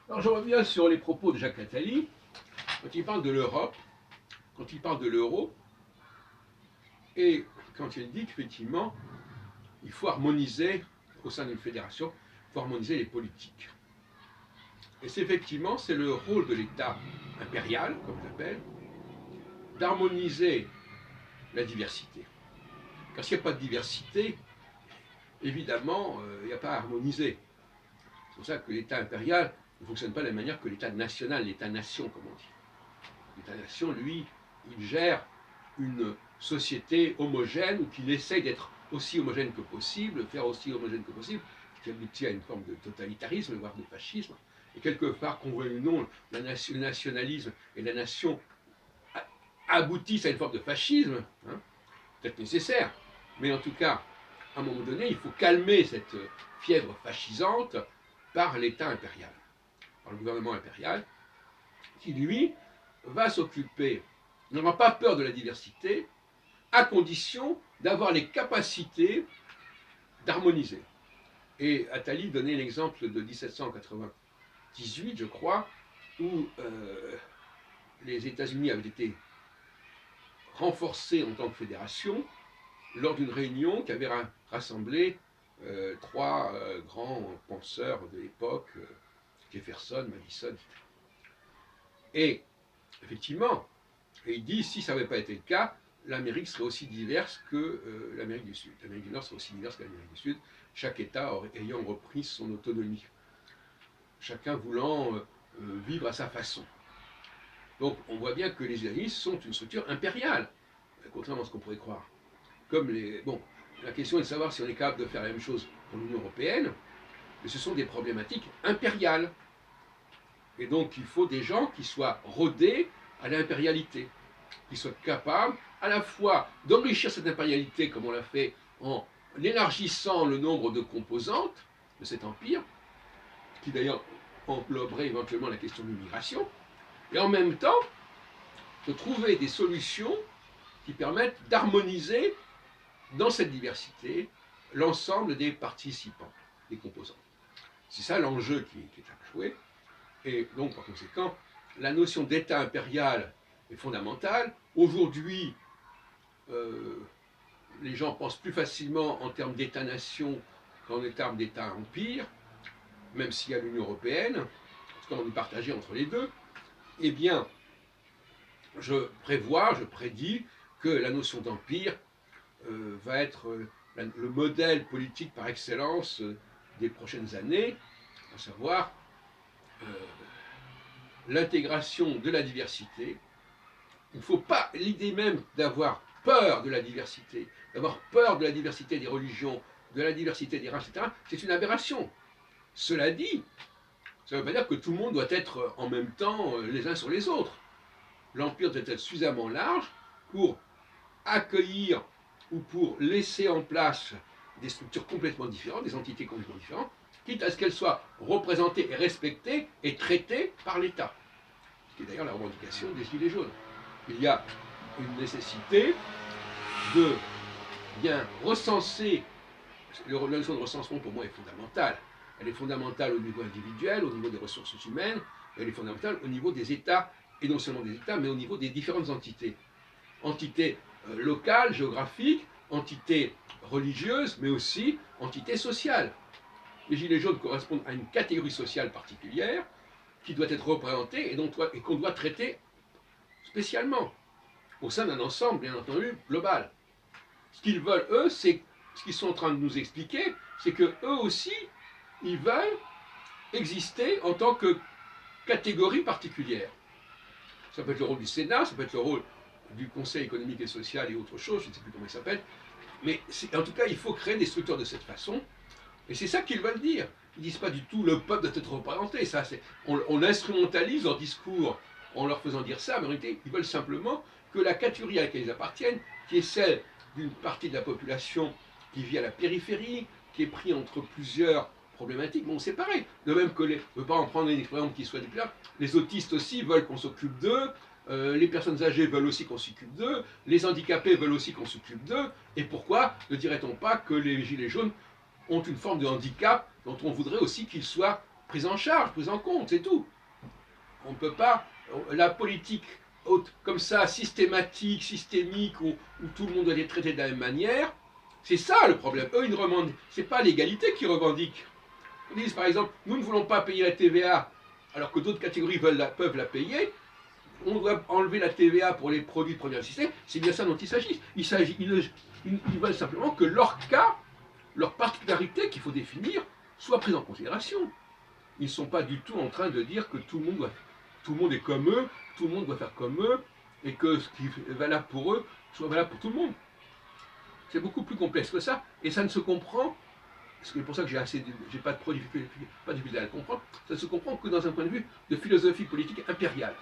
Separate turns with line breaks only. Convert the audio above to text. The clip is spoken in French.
Alors je reviens sur les propos de Jacques Attali, quand il parle de l'Europe, quand il parle de l'euro, et quand il dit qu'effectivement, il faut harmoniser au sein d'une fédération, il faut harmoniser les politiques. Et c'est effectivement, c'est le rôle de l'État impérial, comme je l'appelle, d'harmoniser la diversité. Car s'il n'y a pas de diversité, évidemment, il n'y a pas à harmoniser. C'est pour ça que l'État impérial ne fonctionne pas de la même manière que l'État national, l'État-nation, comme on dit. L'État-nation, lui, il gère une société homogène ou qu'il essaye d'être aussi homogène que possible, faire aussi homogène que possible, ce qui aboutit à une forme de totalitarisme, voire de fascisme. Et quelque part, qu'on veuille ou non, le nationalisme et la nation aboutissent à une forme de fascisme, hein, peut-être nécessaire, mais en tout cas, à un moment donné, il faut calmer cette fièvre fascisante par l'État impérial, par le gouvernement impérial, qui lui va s'occuper, n'aura pas peur de la diversité, à condition d'avoir les capacités d'harmoniser. Et Attali donnait l'exemple de 1798, je crois, où les États-Unis avaient été renforcés en tant que fédération lors d'une réunion qui avait rassemblé trois grands penseurs de l'époque, Jefferson, Madison, etc. Et effectivement, et il dit, si ça n'avait pas été le cas, l'Amérique serait aussi diverse que l'Amérique du Sud. L'Amérique du Nord serait aussi diverse que l'Amérique du Sud, chaque État ayant repris son autonomie, chacun voulant vivre à sa façon. Donc on voit bien que les États-Unis sont une structure impériale, contrairement à ce qu'on pourrait croire. Comme les... Bon, la question est de savoir si on est capable de faire la même chose pour l'Union européenne, mais ce sont des problématiques impériales. Et donc il faut des gens qui soient rodés à l'impérialité, qui soient capables à la fois d'enrichir cette impérialité, comme on l'a fait en élargissant le nombre de composantes de cet empire, qui d'ailleurs engloberait éventuellement la question de l'immigration, et en même temps de trouver des solutions qui permettent d'harmoniser dans cette diversité l'ensemble des participants, des composants. C'est ça l'enjeu qui est à jouer. Et donc, par conséquent, la notion d'État impérial est fondamentale. Aujourd'hui, les gens pensent plus facilement en termes d'État-nation qu'en termes d'État-empire, même s'il y a l'Union européenne, en tout cas on est partagé entre les deux. Eh bien, je prédis que la notion d'empire va être le modèle politique par excellence des prochaines années, à savoir l'intégration de la diversité. Il ne faut pas l'idée même d'avoir peur de la diversité, d'avoir peur de la diversité des religions, de la diversité des races, etc., c'est une aberration. Cela dit, ça ne veut pas dire que tout le monde doit être en même temps les uns sur les autres. L'empire doit être suffisamment large pour accueillir ou pour laisser en place des structures complètement différentes, des entités complètement différentes, quitte à ce qu'elles soient représentées et respectées et traitées par l'État. Ce qui est d'ailleurs la revendication des Gilets jaunes. Il y a une nécessité de bien recenser. La notion de recensement pour moi est fondamentale. Elle est fondamentale au niveau individuel, au niveau des ressources humaines, elle est fondamentale au niveau des États, et non seulement des États, mais au niveau des différentes entités. Entités locales, géographiques, entités religieuses, mais aussi entités sociales. Les Gilets jaunes correspondent à une catégorie sociale particulière qui doit être représentée et qu'on doit traiter spécialement, au sein d'un ensemble, bien entendu, global. Ce qu'ils veulent, eux, c'est ce qu'ils sont en train de nous expliquer, c'est que eux aussi, ils veulent exister en tant que catégorie particulière. Ça peut être le rôle du Sénat, ça peut être le rôle du Conseil économique et social et autre chose, je ne sais plus comment il s'appelle, mais en tout cas, il faut créer des structures de cette façon, et c'est ça qu'ils veulent dire. Ils ne disent pas du tout le peuple doit être représenté, ça, on instrumentalise leur discours en leur faisant dire ça, mais en réalité, ils veulent simplement que la catégorie à laquelle ils appartiennent, qui est celle d'une partie de la population qui vit à la périphérie, qui est pris entre plusieurs problématiques, bon, c'est pareil. De même que je ne veux pas en prendre un exemple qui soit clair, les autistes aussi veulent qu'on s'occupe d'eux, les personnes âgées veulent aussi qu'on s'occupe d'eux, les handicapés veulent aussi qu'on s'occupe d'eux, et pourquoi ne dirait-on pas que les gilets jaunes ont une forme de handicap dont on voudrait aussi qu'ils soient prise en charge, prise en compte, c'est tout. On ne peut pas, la politique comme ça, systématique, systémique, où tout le monde doit être traité de la même manière, c'est ça le problème. Eux, ils ne revendiquent, c'est pas l'égalité qu'ils revendiquent. Ils disent par exemple, nous ne voulons pas payer la TVA, alors que d'autres catégories peuvent la payer. On doit enlever la TVA pour les produits de première nécessité. C'est bien ça dont il s'agit. Ils veulent simplement que leur cas, leur particularité qu'il faut définir, soit prise en considération. Ils ne sont pas du tout en train de dire que tout le monde est comme eux, tout le monde doit faire comme eux, et que ce qui est valable pour eux soit valable pour tout le monde. C'est beaucoup plus complexe que ça, et ça ne se comprend, c'est pour ça que j'ai pas de difficulté à le comprendre, ça ne se comprend que dans un point de vue de philosophie politique impériale.